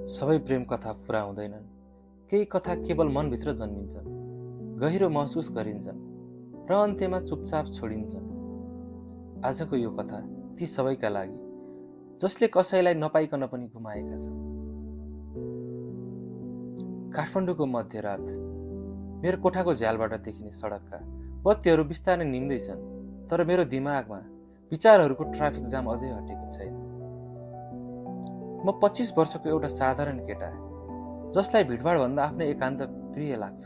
सबै प्रेम कथा पूरा हुँदैनन्। केही कथा केवल मनभित्र जन्मिन्छन्, गहिरो महसुस गरिन्छन् र अन्त्यमा चुपचाप छोडिन्छन्। आजको यो कथा ती सबैका लागि जसले कसैलाई नपाइकन पनि गुमाएका छन्। काठमाडौँको मध्यरात मेरो कोठाको झ्यालबाट देखिने सडकका बत्तीहरू बिस्तारै निम्दैछन्, तर मेरो दिमागमा विचारहरूको ट्राफिक जाम अझै हटेको छैन। म 25 वर्षको एउटा साधारण केटा, जसलाई भिडभाडभन्दा आफ्नो एकान्त प्रिय लाग्छ।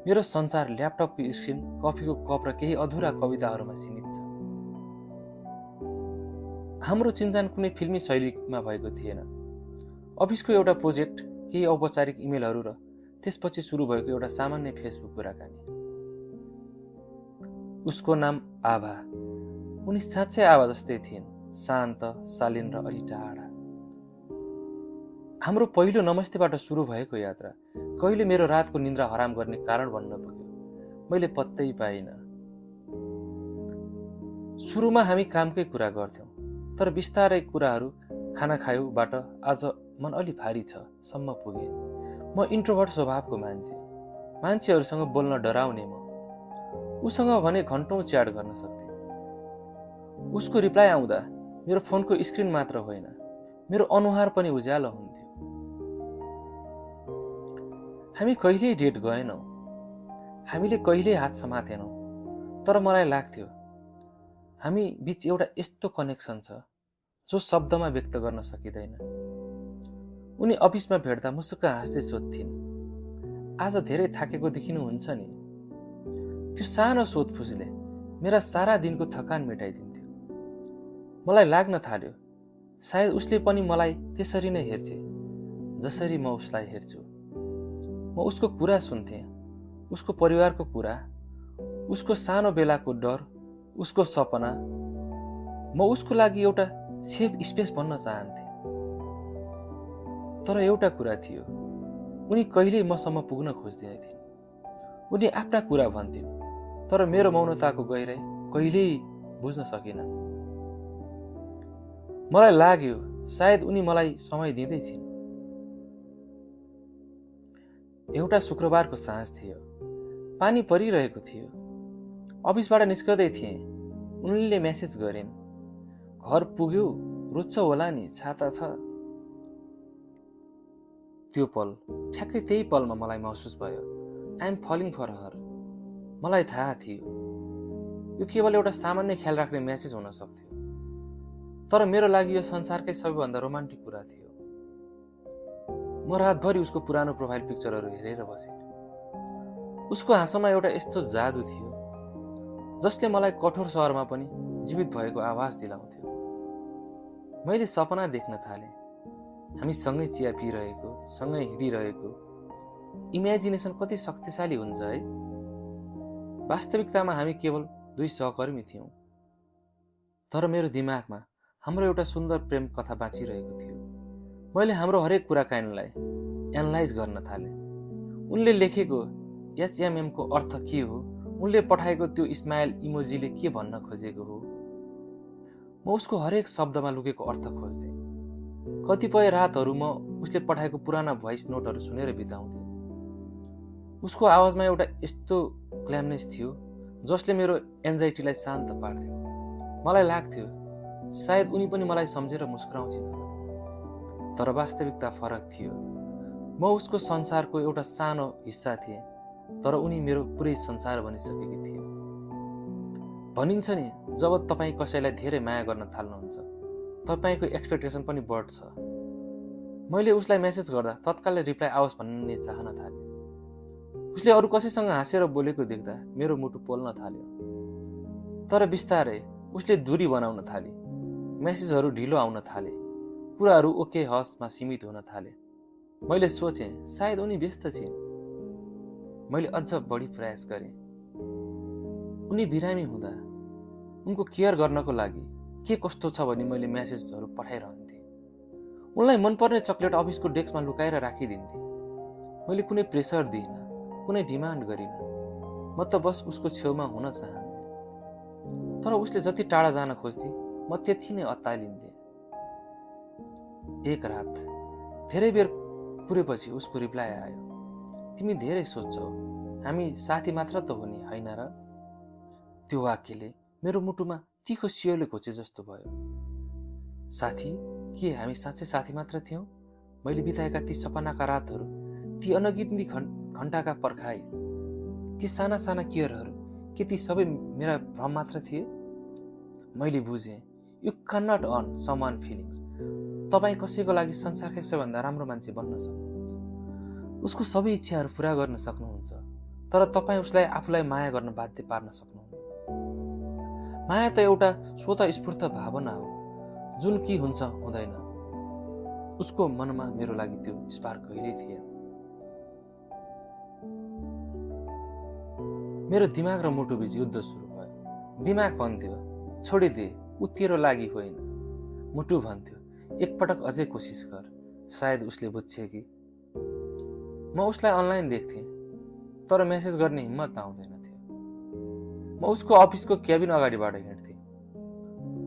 मेरो संसार ल्यापटपको स्क्रिन, कफीको कप र केही अधुरा कविताहरूमा सीमित छ। हाम्रो चिन्जान कुनै फिल्मी शैलीमा भएको थिएन। अफिसको एउटा प्रोजेक्ट, केही औपचारिक इमेलहरू र त्यसपछि सुरु भएको एउटा सामान्य फेसबुक कुराकानी। उसको नाम आभा। उनी साँच्चै आभा जस्तै थिइन्, शान्त, शालीन र अलि टाढा। हाम्रो पहिलो नमस्तेबाट सुरु भएको यात्रा कहिले मेरो रातको निन्द्रा हराम गर्ने कारण बन्न पुग्यो, मैले पत्तै पाइनँ। सुरुमा हामी कामकै कुरा गर्थ्यौँ, तर बिस्तारै कुराहरू खाना खायोबाट आज मन अलि भारी छ सम्म पुगे। म इन्ट्रोभर्ट स्वभावको मान्छे, मान्छेहरूसँग बोल्न डराउने म। उसँग भने घन्टौँ च्याट गर्न सक्थेँ। उसको रिप्लाई आउँदा मेरो फोनको स्क्रिन मात्र होइन, मेरो अनुहार पनि उज्यालो हुन्थ्यो। हामी कहिल्यै डेट गएनौँ, हामीले कहिल्यै हात समातेनौँ, तर मलाई लाग्थ्यो हामी बीच एउटा यस्तो कनेक्सन छ जो शब्दमा व्यक्त गर्न सकिँदैन। उनी अफिसमा भेट्दा मुसुक्क हाँस्दै सोध्थिन्, आज धेरै थाकेको देखिनुहुन्छ नि। त्यो सानो सोधपुछले मेरा सारा दिनको थकान मेटाइदिन्थ्यो। मलाई लाग्न थाल्यो सायद उसले पनि मलाई त्यसरी नै हेर्छे जसरी म उसलाई हेर्छु। म उसको कुरा सुन्थेँ, उसको परिवारको कुरा, उसको सानो बेलाको डर, उसको सपना। म उसको लागि एउटा सेफ स्पेस बन्न चाहन्थेँ। तर एउटा कुरा थियो, उनी कहिल्यै मसम्म पुग्न खोज्दैनथिन्। उनी आफ्ना कुरा भन्थिन्, तर मेरो मौनताको गहिराई कहिल्यै बुझ्न सकिनन्। मलाई लाग्यो सायद उनी मलाई समय दिँदैछिन्। एउटा शुक्रबारको साँझ थियो, पानी परिरहेको थियो। अफिसबाट निस्कँदै थिएँ, उनले मेसेज गरिन्, घर पुग्यो, रुच्छ होला नि, छाता छ। त्यो पल, ठ्याक्कै त्यही पलमा मलाई महसुस भयो, आई एम फलिङ फर हर। मलाई थाहा थियो यो केवल एउटा सामान्य ख्याल राख्ने मेसेज हुन सक्थ्यो, तर मेरो लागि यो संसारकै सबैभन्दा रोमान्टिक कुरा थियो। म रातभरि उसको पुरानो प्रोफाइल पिक्चरहरू हेरेर बसेँ। उसको हाँसोमा एउटा यस्तो जादु थियो जसले मलाई कठोर सहरमा पनि जीवित भएको आभास दिलाउँथ्यो। मैले सपना देख्न थालेँ, हामी सँगै चिया पिइरहेको, सँगै हिँडिरहेको। इमेजिनेसन कति शक्तिशाली हुन्छ है। वास्तविकतामा हामी केवल दुई सहकर्मी थियौँ, तर मेरो दिमागमा हाम्रो एउटा सुन्दर प्रेम कथा बाँचिरहेको थियो। मैले हाम्रो हरेक कुराकानीलाई एनालाइज गर्न थालेँ। उनले लेखेको HMM को अर्थ के हो, उनले पठाएको त्यो स्माइल इमोजीले के भन्न खोजेको हो। म उसको हरेक शब्दमा लुकेको अर्थ खोज्थेँ। कतिपय रातहरू म उसले पठाएको पुराना भोइस नोटहरू सुनेर बिताउँथेँ। उसको आवाजमा एउटा यस्तो क्ल्यामनेस थियो जसले मेरो एन्जाइटीलाई शान्त पार्थ्यो। मलाई लाग्थ्यो सायद उनी पनि मलाई सम्झेर मुस्कुराउँछिन्, तर वास्तविकता फरक थियो। म उसको संसारको एउटा सानो हिस्सा थिएँ, तर उनी मेरो पुरै संसार बनिसकेकी थिए। भनिन्छ नि, जब तपाईँ कसैलाई धेरै माया गर्न थाल्नुहुन्छ, तपाईँको एक्सपेक्टेसन पनि बढ्छ। मैले उसलाई मेसेज गर्दा तत्कालै रिप्लाई आओस् भन्ने चाहना थालेँ। उसले अरू कसैसँग हाँसेर बोलेको देख्दा मेरो मुटु पोल्न थाल्यो। तर बिस्तारै उसले दूरी बनाउन थाले, मेसेजहरू ढिलो आउन थाले, कुराहरू ओके हसमा सीमित हुन थाले। मैले सोचेँ सायद उनी व्यस्त छिन्। मैले अझ बढी प्रयास गरेँ। उनी बिरामी हुँदा उनको केयर गर्नको लागि के कस्तो छ भनी मैले मेसेजहरू पठाइरहन्थेँ। उनलाई मनपर्ने चकलेट अफिसको डेस्कमा लुकाएर राखिदिन्थेँ। मैले कुनै प्रेसर दिइनँ, कुनै डिमान्ड गरिनँ। म त बस उसको छेउमा हुन चाहन्थेँ। तर उसले जति टाढा जान खोज्थे, म त्यति नै अत्तालिन्थेँ। एक रात धेरै बेर पुरेपछि उसको रिप्लाई आयो, तिमी धेरै सोच्छौ, हामी साथी मात्र त हो नि, होइन र? त्यो वाक्यले मेरो मुटुमा तीखो सियोले घोचे जस्तो भयो। साथी? के हामी साँच्चै साथी मात्र थियौँ? मैले बिताएका ती सपनाका रातहरू, ती अनगिन्ती घण्टाका पर्खाइ, ती साना साना केयरहरू, के ती सबै मेरा भ्रम मात्र थिए? मैले बुझेँ, you can not earn someone feelings. तपाईँ कसैको लागि संसारकै सबैभन्दा राम्रो मान्छे बन्न सक्नुहुन्छ, उसको सबै इच्छाहरू पुरा गर्न सक्नुहुन्छ, तर तपाईँ उसलाई आफूलाई माया गर्न बाध्य पार्न सक्नुहुन्न। माया त एउटा स्वतःस्फूर्त भावना हो, जुन कि हुन्छ हुँदैन। उसको मनमा मेरो लागि त्यो स्पार्क कहिल्यै थिएन। मेरो दिमाग र मुटुबीच युद्ध सुरु भयो। दिमाग भन्थ्यो, छोडिदे, ऊ तेरो लागि होइन। मुटु भन्थ्यो, एकपटक अझै कोसिस गर, सायद उसले बुझ्छे कि। म उसलाई अनलाइन देख्थेँ, तर मेसेज गर्ने हिम्मत आउँदैन थियो। म उसको अफिसको क्याबिन अगाडिबाट हिँड्थेँ,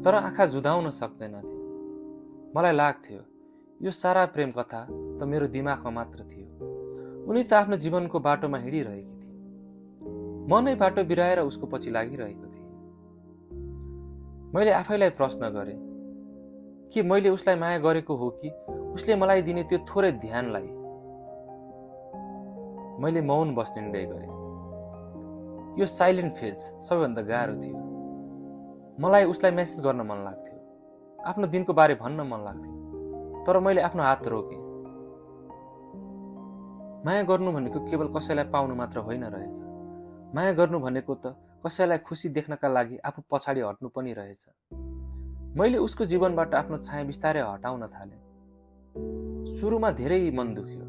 तर आँखा जुधाउन सक्दैनथेँ। मलाई लाग्थ्यो, यो सारा प्रेम कथा त मेरो दिमागमा मात्र थियो। उनी त आफ्नो जीवनको बाटोमा हिँडिरहेकी थिए, म नै बाटो बिराएर उसको पछि लागिरहेको थिएँ। मैले आफैलाई प्रश्न गरेँ, के मैले उसलाई माया गरेको हो कि उसले मलाई दिने त्यो थोरै ध्यानलाई? मैले मौन बस्ने निर्णय गरेँ। यो साइलेन्ट फेज सबैभन्दा गाह्रो थियो। मलाई उसलाई मेसेज गर्न मन लाग्थ्यो, आफ्नो दिनको बारे भन्न मन लाग्थ्यो, तर मैले आफ्नो हात रोकेँ। माया गर्नु भनेको केवल कसैलाई पाउनु मात्र होइन रहेछ। माया गर्नु भनेको त कसैलाई खुसी देख्नका लागि आफू पछाडि हट्नु पनि रहेछ। मैले उसको जीवनबाट आफ्नो छाया बिस्तारै हटाउन थालेँ। सुरुमा धेरै मन दुख्यो।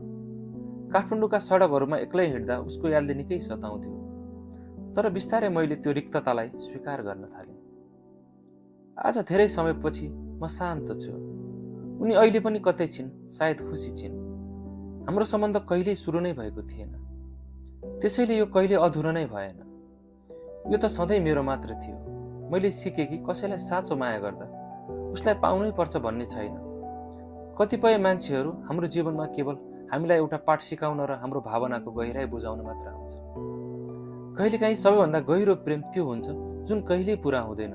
काठमाडौँका सडकहरूमा एक्लै हिँड्दा उसको यादले निकै सताउँथ्यो, तर बिस्तारै मैले त्यो रिक्ततालाई स्वीकार गर्न थालेँ। आज धेरै समयपछि म शान्त छु। उनी अहिले पनि कतै छिन्, सायद खुसी छिन्। हाम्रो सम्बन्ध कहिल्यै सुरु नै भएको थिएन, त्यसैले यो कहिले अधुरो नै भएन। यो त सधैँ मेरो मात्र थियो। मैले सिकेँ कि कसैलाई साँचो माया गर्दा उसलाई पाउनै पर्छ भन्ने छैन। कतिपय मान्छेहरू हाम्रो जीवनमा केवल हामीलाई एउटा पाठ सिकाउन र हाम्रो भावनाको गहिराई बुझाउन मात्र आउँछ। कहिलेकाहीँ सबैभन्दा गहिरो प्रेम त्यो हुन्छ जुन कहिल्यै पुरा हुँदैन,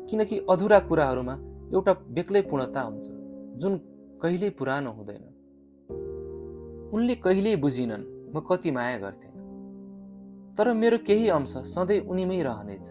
किनकि अधुरा कुराहरूमा एउटा बेग्लै पूर्णता हुन्छ जुन कहिल्यै पुरानो हुँदैन। उनले कहिल्यै बुझिनन् म कति माया गर्थेँ, तर मेरो केही अंश सधैँ उनीमै रहनेछ।